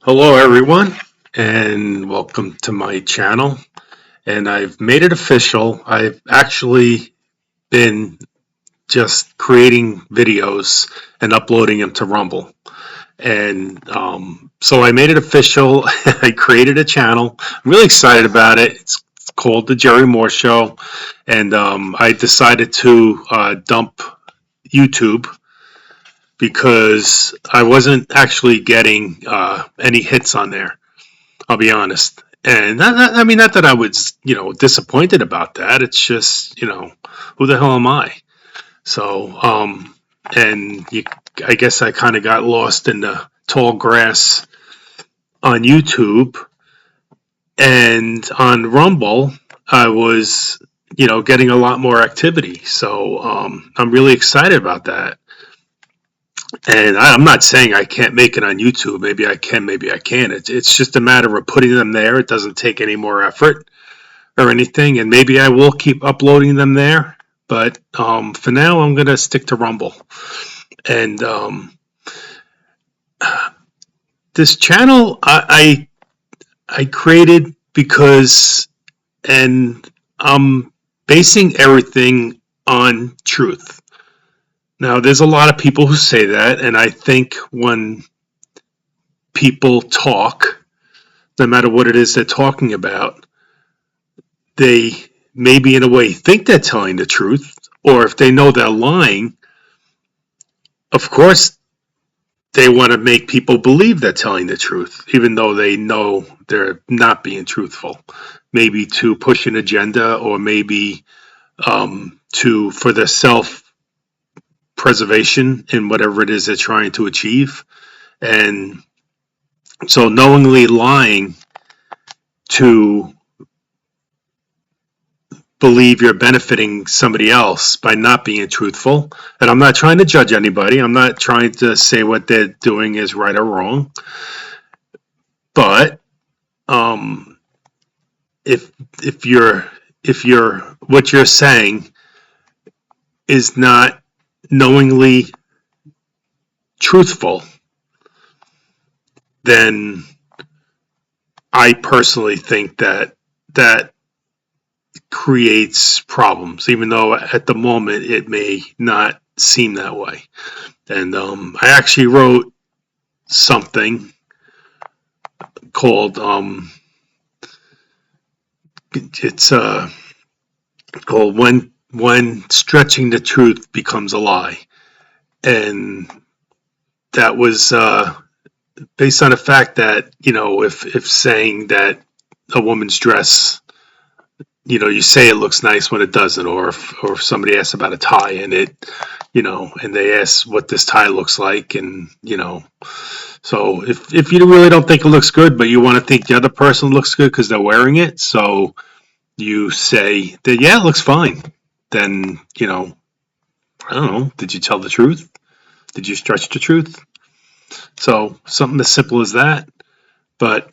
Hello, everyone, and welcome to my channel. And I've made it official. I've actually been just creating videos and uploading them to Rumble. And so I made it official. I created a channel. I'm really excited about it. It's called The Jerry Moore Show. And I decided to dump YouTube because I wasn't actually getting any hits on there. I'll be honest. And I mean, not that I was, disappointed about that. It's just, who the hell am I? So, and I guess I kind of got lost in the tall grass on YouTube and on Rumble. I was, getting a lot more activity. So, I'm really excited about that. And I'm not saying I can't make it on YouTube. Maybe I can, maybe I can't. It's just a matter of putting them there. It doesn't take any more effort or anything. And maybe I will keep uploading them there. But for now, I'm going to stick to Rumble. And this channel I created because, and I'm basing everything on truth. Now, there's a lot of people who say that, and I think when people talk, no matter what it is they're talking about, they maybe in a way think they're telling the truth, or if they know they're lying, of course they want to make people believe they're telling the truth, even though they know they're not being truthful. Maybe to push an agenda, or maybe to for their self preservation in whatever it is they're trying to achieve. And so knowingly lying to believe you're benefiting somebody else by not being truthful. And I'm not trying to judge anybody. I'm not trying to say what they're doing is right or wrong. But if you're what you're saying is not knowingly truthful, then I personally think that creates problems, even though at the moment it may not seem that way. And I actually wrote something called it's called when stretching the truth becomes a lie, and that was based on the fact that if saying that a woman's dress, you say it looks nice when it doesn't, or if somebody asks about a tie and and they ask what this tie looks like, and so if you really don't think it looks good, but you want to think the other person looks good because they're wearing it, so you say that, yeah, it looks fine, then I don't know, did you tell the truth? Did you stretch the truth? So something as simple as that. But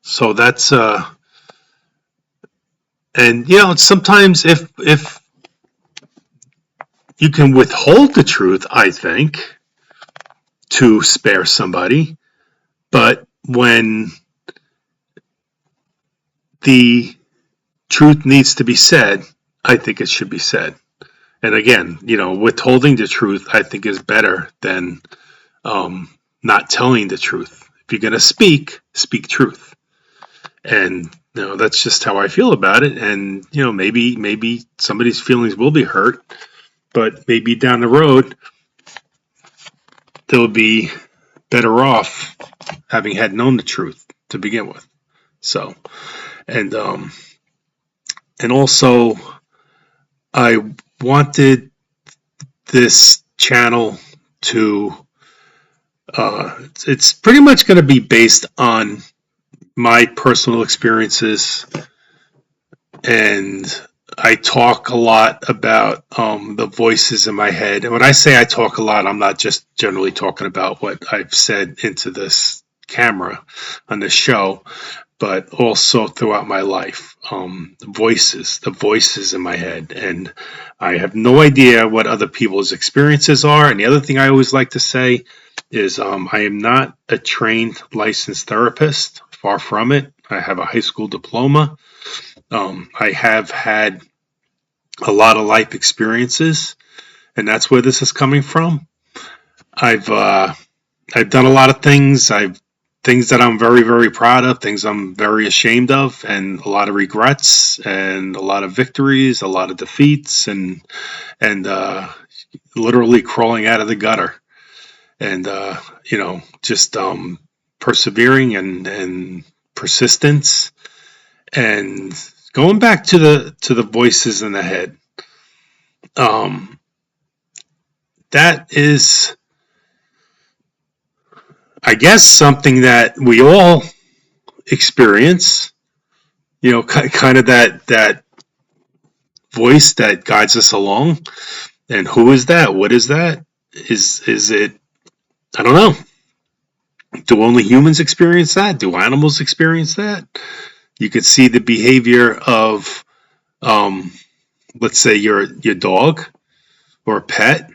so that's and sometimes if you can withhold the truth, I think, to spare somebody, but when the truth needs to be said, I think it should be said. And again, withholding the truth, I think, is better than not telling the truth. If you're going to speak truth. And that's just how I feel about it. And maybe somebody's feelings will be hurt, but maybe down the road they'll be better off having had known the truth to begin with. So, and also I wanted this channel to it's pretty much going to be based on my personal experiences, and I talk a lot about the voices in my head. And when I say I talk a lot, I'm not just generally talking about what I've said into this camera on the show, but also throughout my life. The voices in my head. And I have no idea what other people's experiences are. And the other thing I always like to say is I am not a trained licensed therapist, far from it. I have a high school diploma. I have had a lot of life experiences, and that's where this is coming from. I've done a lot of things. Things that I'm very, very proud of, things I'm very ashamed of, and a lot of regrets, and a lot of victories, a lot of defeats, and literally crawling out of the gutter, and just persevering and persistence, and going back to the voices in the head. That is, I guess, something that we all experience, kind of that voice that guides us along. And who is that? What is that? Is it, I don't know. Do only humans experience that? Do animals experience that? You could see the behavior of, let's say your dog or a pet.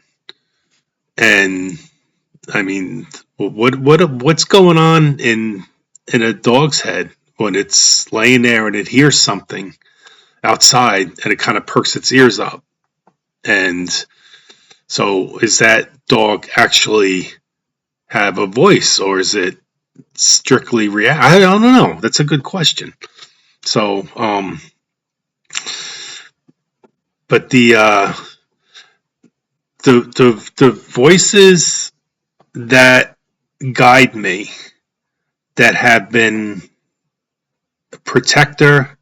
And I mean, what's going on in a dog's head when it's laying there and it hears something outside and it kind of perks its ears up? And so is that dog actually have a voice, or is it strictly react? I don't know. That's a good question. So, but the voices that guide me, that have been protector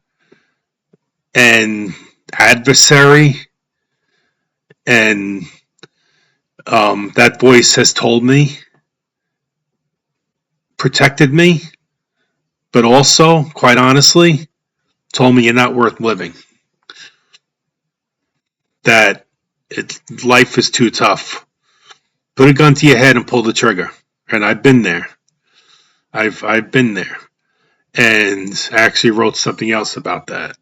and adversary, and that voice has told me, protected me, but also, quite honestly, told me you're not worth living. That life is too tough. Put a gun to your head and pull the trigger. And I've been there. I've been there. And I actually wrote something else about that.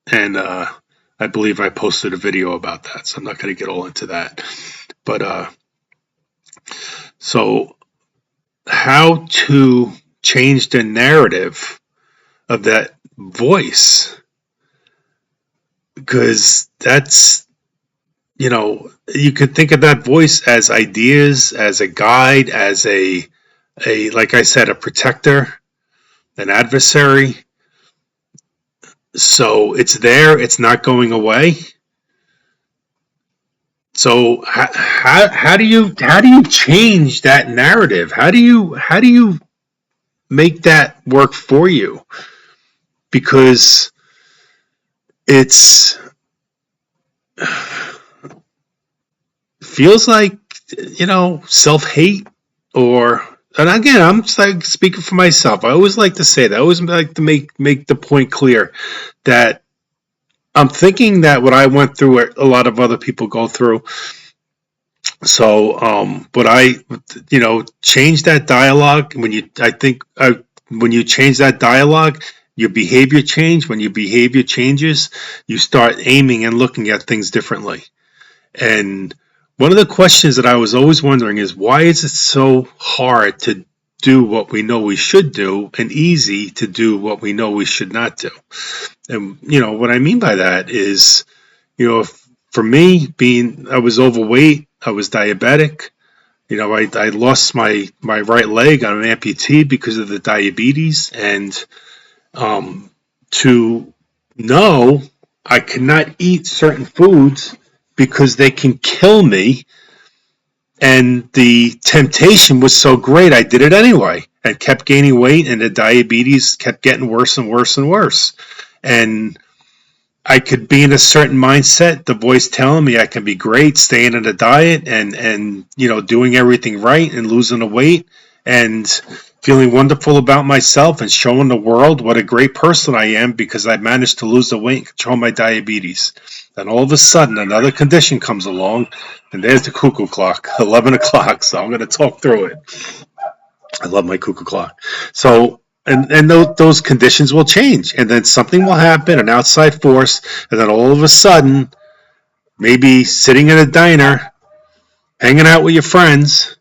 And I believe I posted a video about that, so I'm not going to get all into that. But so how to change the narrative of that voice, because that's, you could think of that voice as ideas, as a guide, as a like I said, a protector, an adversary. So it's there, it's not going away. So how do you change that narrative? How do you make that work for you? Because it's feels like, self-hate, or, and again, I'm just like speaking for myself. I always like to say that. I always like to make the point clear that I'm thinking that what I went through, a lot of other people go through. So, but I, change that dialogue. When you change that dialogue, your behavior change. When your behavior changes, you start aiming and looking at things differently. And one of the questions that I was always wondering is, why is it so hard to do what we know we should do, and easy to do what we know we should not do? And, what I mean by that is, for me, I was overweight, I was diabetic, I lost my right leg, I'm an amputee because of the diabetes, and to know I cannot eat certain foods because they can kill me, and the temptation was so great, I did it anyway, and kept gaining weight, and the diabetes kept getting worse and worse and worse. And I could be in a certain mindset, the voice telling me I can be great, staying in a diet and doing everything right and losing the weight and feeling wonderful about myself and showing the world what a great person I am because I managed to lose the weight and control my diabetes. Then all of a sudden, another condition comes along, and there's the cuckoo clock, 11 o'clock, so I'm going to talk through it. I love my cuckoo clock. So, and those conditions will change, and then something will happen, an outside force, and then all of a sudden, maybe sitting in a diner, hanging out with your friends,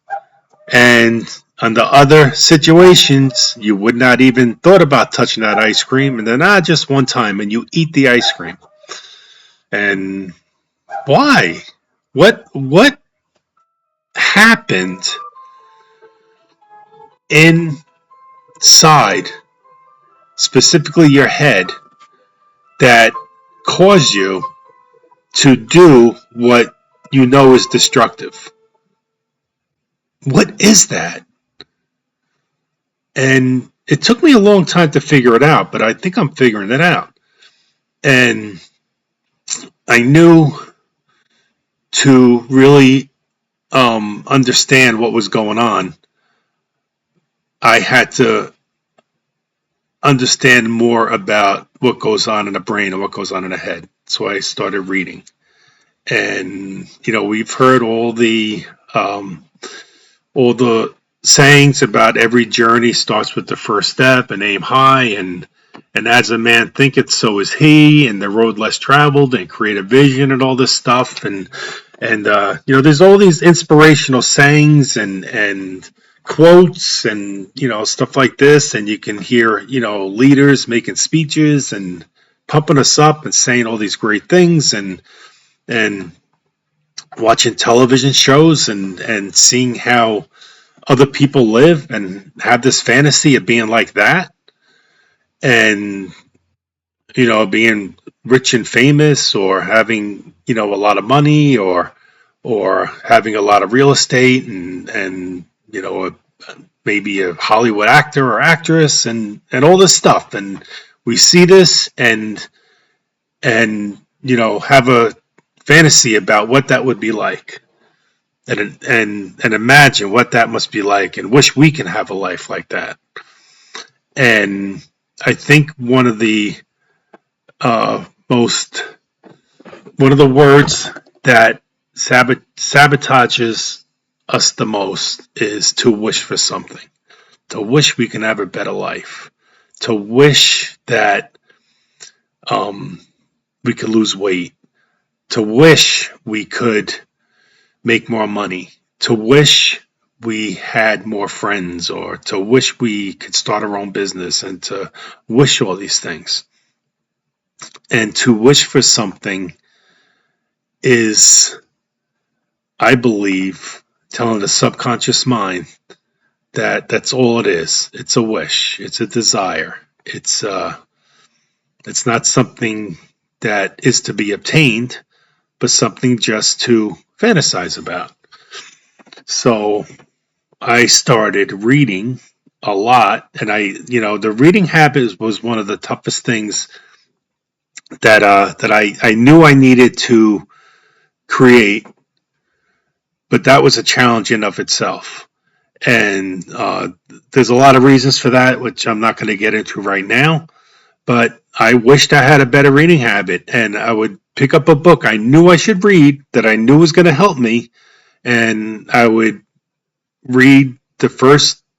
and under other situations, you would not even thought about touching that ice cream, and then just one time, and you eat the ice cream. And why? What happened inside, specifically your head, that caused you to do what you know is destructive? What is that? And it took me a long time to figure it out, but I think I'm figuring it out. And I knew to really understand what was going on, I had to understand more about what goes on in the brain and what goes on in the head. So I started reading. And, we've heard all the sayings about every journey starts with the first step and aim high, and as a man thinketh, so is he, and the road less traveled, and create a vision, and all this stuff, and there's all these inspirational sayings and quotes and stuff like this, and you can hear leaders making speeches and pumping us up and saying all these great things, and watching television shows and seeing how other people live and have this fantasy of being like that, and being rich and famous, or having a lot of money, or having a lot of real estate, and maybe a Hollywood actor or actress, and all this stuff. And we see this and have a fantasy about what that would be like, and imagine what that must be like, and wish we can have a life like that. And I think one of the words that sabotages us the most is to wish for something, to wish we can have a better life, to wish that we could lose weight, to wish we could make more money, to wish we had more friends, or to wish we could start our own business, and to wish all these things. And to wish for something is, I believe, telling the subconscious mind that that's all it is. It's a wish. It's a desire. It's not something that is to be obtained, but something just to fantasize about. So I started reading a lot, and the reading habit was one of the toughest things that I knew I needed to create, but that was a challenge in of itself. And there's a lot of reasons for that, which I'm not going to get into right now. But I wished I had a better reading habit, and I would pick up a book I knew I should read, that I knew was going to help me, and I would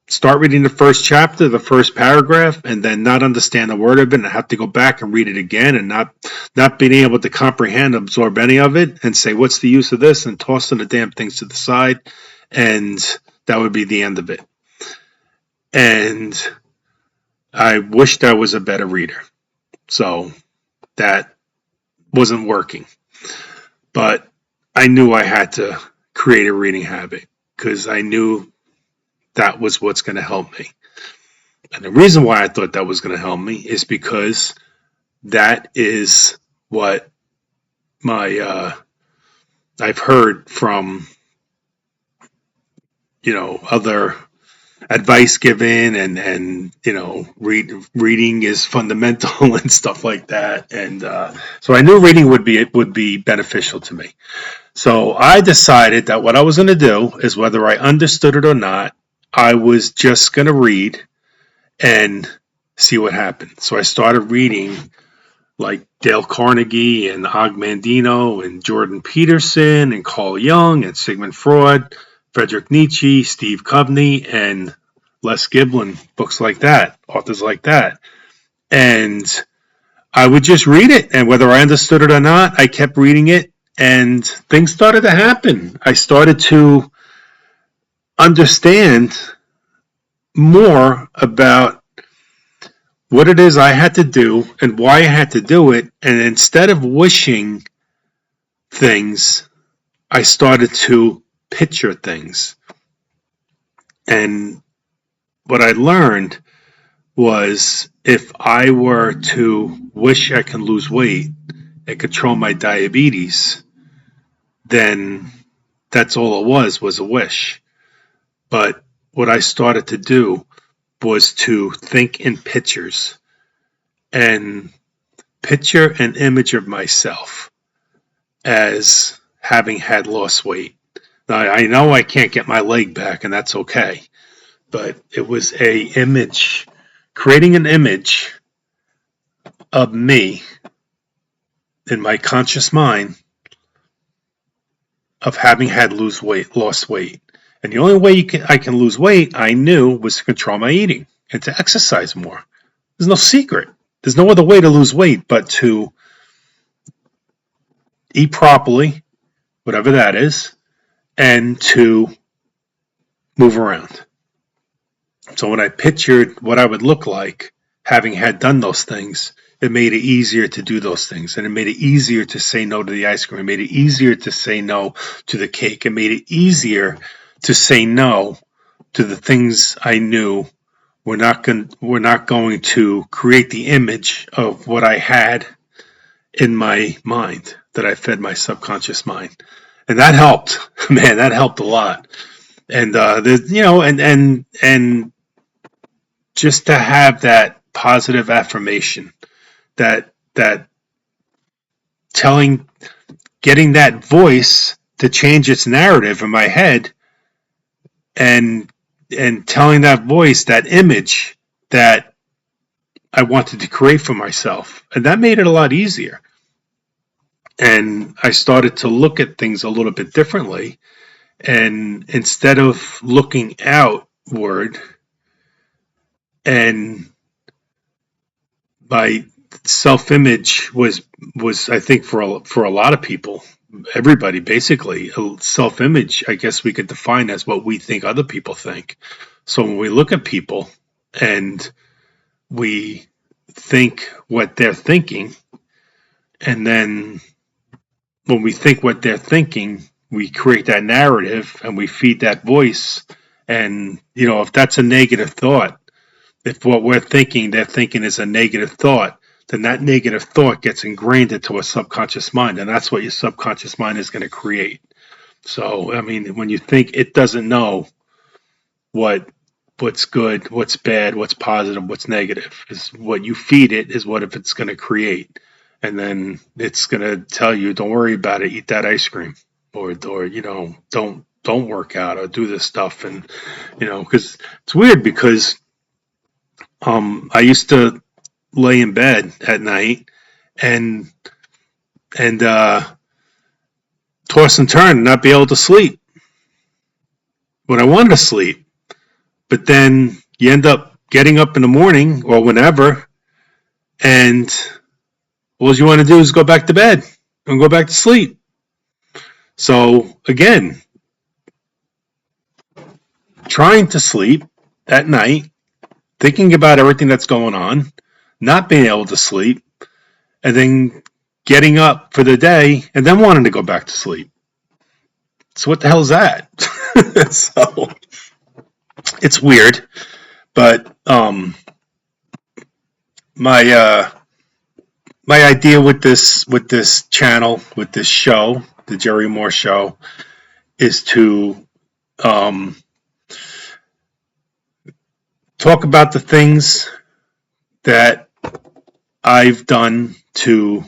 start reading the first chapter, the first paragraph, and then not understand a word of it, and have to go back and read it again, and not being able to comprehend, absorb any of it, and say, what's the use of this, and tossing the damn things to the side, and that would be the end of it. And I wished I was a better reader. So that wasn't working. But I knew I had to create a reading habit, because I knew that was what's going to help me. And the reason why I thought that was going to help me is because that is what I've heard from other advice given, and reading is fundamental and stuff like that. And so I knew reading would be beneficial to me. So I decided that what I was going to do is, whether I understood it or not, I was just going to read and see what happened. So I started reading like Dale Carnegie and Og Mandino and Jordan Peterson and Carl Jung and Sigmund Freud, Friedrich Nietzsche, Steve Covey, and Les Giblin, books like that, authors like that. And I would just read it, and whether I understood it or not, I kept reading it, and things started to happen. I started to understand more about what it is I had to do and why I had to do it. And instead of wishing things, I started to picture things. And what I learned was if I were to wish I could lose weight and control my diabetes, then that's all it was a wish. But what I started to do was to think in pictures and picture an image of myself as having had lost weight. Now, I know I can't get my leg back, and that's okay. But it was a image, creating an image of me in my conscious mind of having had lost weight. And the only way I can lose weight, I knew, was to control my eating and to exercise more. There's no secret. There's no other way to lose weight but to eat properly, whatever that is, and to move around. So when I pictured what I would look like having had done those things, it made it easier to do those things. And it made it easier to say no to the ice cream. It made it easier to say no to the cake. It made it easier to say no to the things I knew were not going to create the image of what I had in my mind that I fed my subconscious mind. And that helped. Man, that helped a lot. And and just to have that positive affirmation, that getting that voice to change its narrative in my head, and telling that voice, that image that I wanted to create for myself. And that made it a lot easier. And I started to look at things a little bit differently. And instead of looking outward, and my self-image was I think for a lot of people, everybody basically, self-image, I guess we could define as what we think other people think. So when we look at people and we think what they're thinking, and then when we think what they're thinking, we create that narrative and we feed that voice. And if that's a negative thought, if what we're thinking, they're thinking is a negative thought, then that negative thought gets ingrained into a subconscious mind, and that's what your subconscious mind is going to create. So, I mean, when you think, it doesn't know what's good, what's bad, what's positive, what's negative. Is what you feed it is what if it's going to create, and then it's going to tell you, don't worry about it, eat that ice cream, or don't work out or do this stuff, and because it's weird because I used to lay in bed at night and toss and turn and not be able to sleep when I wanted to sleep. But then you end up getting up in the morning or whenever, and all you want to do is go back to bed and go back to sleep. So again, trying to sleep at night, thinking about everything that's going on, not being able to sleep, and then getting up for the day and then wanting to go back to sleep. So what the hell is that? So it's weird, but my idea with this channel, with this show, the Jerry Moore Show, is to talk about the things that I've done to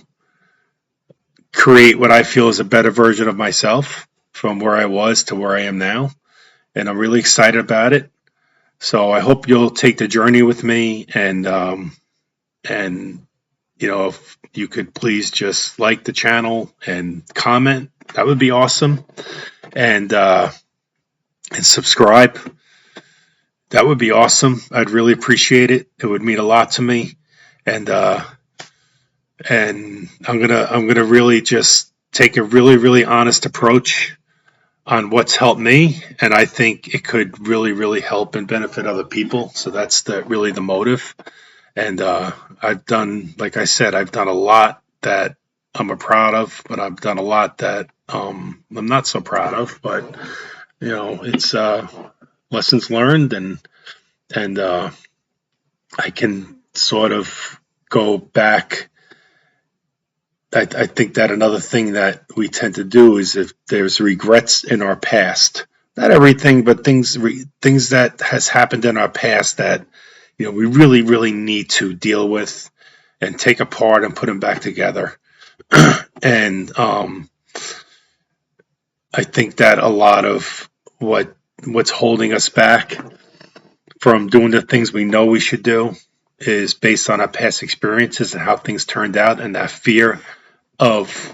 create what I feel is a better version of myself from where I was to where I am now. And I'm really excited about it. So I hope you'll take the journey with me, and if you could please just like the channel and comment, that would be awesome. And subscribe. That would be awesome. I'd really appreciate it. It would mean a lot to me, and I'm gonna really just take a really honest approach on what's helped me, and I think it could really help and benefit other people. So that's really the motive. And I've done, like I said, I've done a lot that I'm proud of, but I've done a lot that I'm not so proud of. But it's lessons learned, and I can sort of go back. I think that another thing that we tend to do is if there's regrets in our past, not everything, but things that has happened in our past that we really need to deal with and take apart and put them back together. And I think that a lot of what's holding us back from doing the things we know we should do is based on our past experiences and how things turned out, and that fear of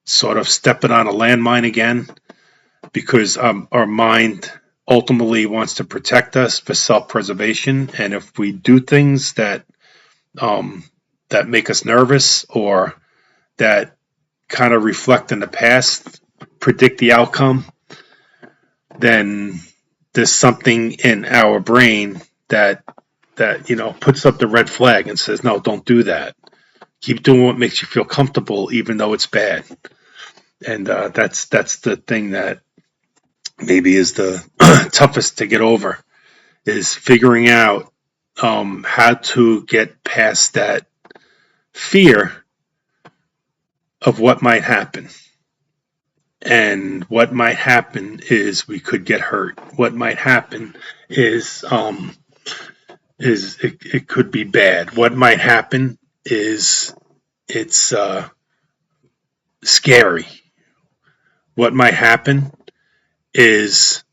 sort of stepping on a landmine again, because our mind ultimately wants to protect us for self-preservation. And if we do things that make us nervous, or that kind of reflect in the past, predict the outcome, then there's something in our brain that puts up the red flag and says, no, don't do that. Keep doing what makes you feel comfortable, even though it's bad. And that's the thing that maybe is the toughest to get over, is figuring out how to get past that fear of what might happen. And what might happen is we could get hurt. What might happen is it could be bad. What might happen is it's scary. What might happen is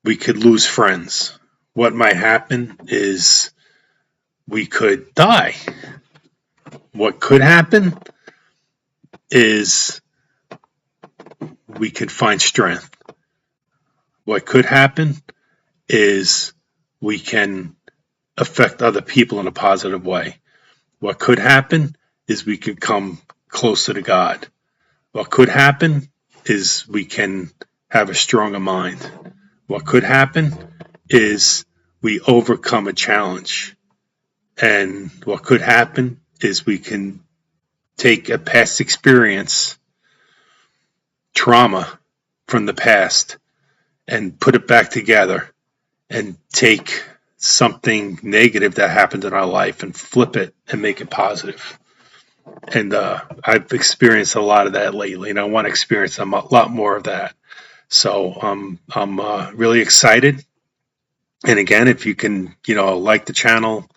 we could lose friends. What might happen is we could die. What could happen is we could find strength. What could happen is we can affect other people in a positive way. What could happen is we could come closer to God. What could happen is we can have a stronger mind. What could happen is we overcome a challenge. And what could happen is we can take a past experience, trauma from the past, and put it back together and take something negative that happened in our life and flip it and make it positive. And I've experienced a lot of that lately, and I want to experience a lot more of that. So I'm really excited. And again, if you can, like the channel,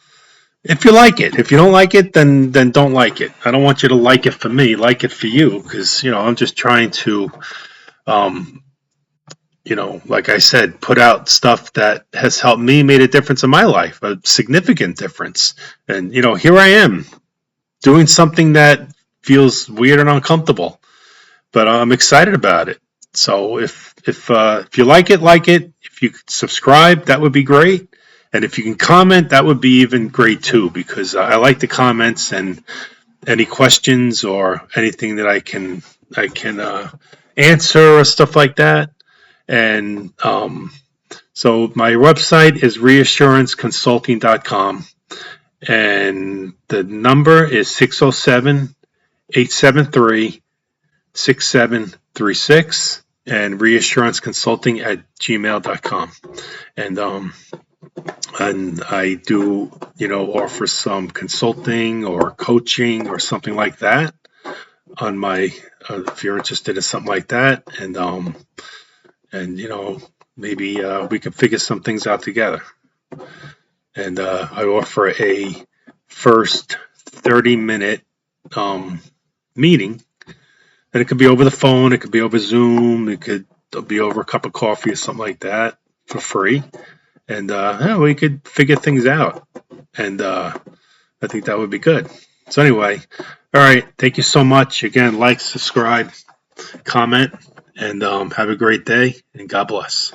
if you like it. If you don't like it, then don't like it. I don't want you to like it for me. Like it for you, because I'm just trying to, like I said, put out stuff that has helped me, made a difference in my life, a significant difference. And here I am doing something that feels weird and uncomfortable, but I'm excited about it. So if you like it, if you could subscribe, that would be great. And if you can comment, that would be even great too, because I like the comments and any questions or anything that I can answer or stuff like that. And so my website is reassuranceconsulting.com, and the number is 607-873-6736, and reassuranceconsulting@gmail.com. And I do, offer some consulting or coaching or something like that on my, if you're interested in something like that. And maybe we can figure some things out together. And I offer a first 30-minute meeting. And it could be over the phone, it could be over Zoom, it could be over a cup of coffee or something like that for free. And we could figure things out. And I think that would be good. So anyway, all right. Thank you so much. Again, like, subscribe, comment, and have a great day. And God bless.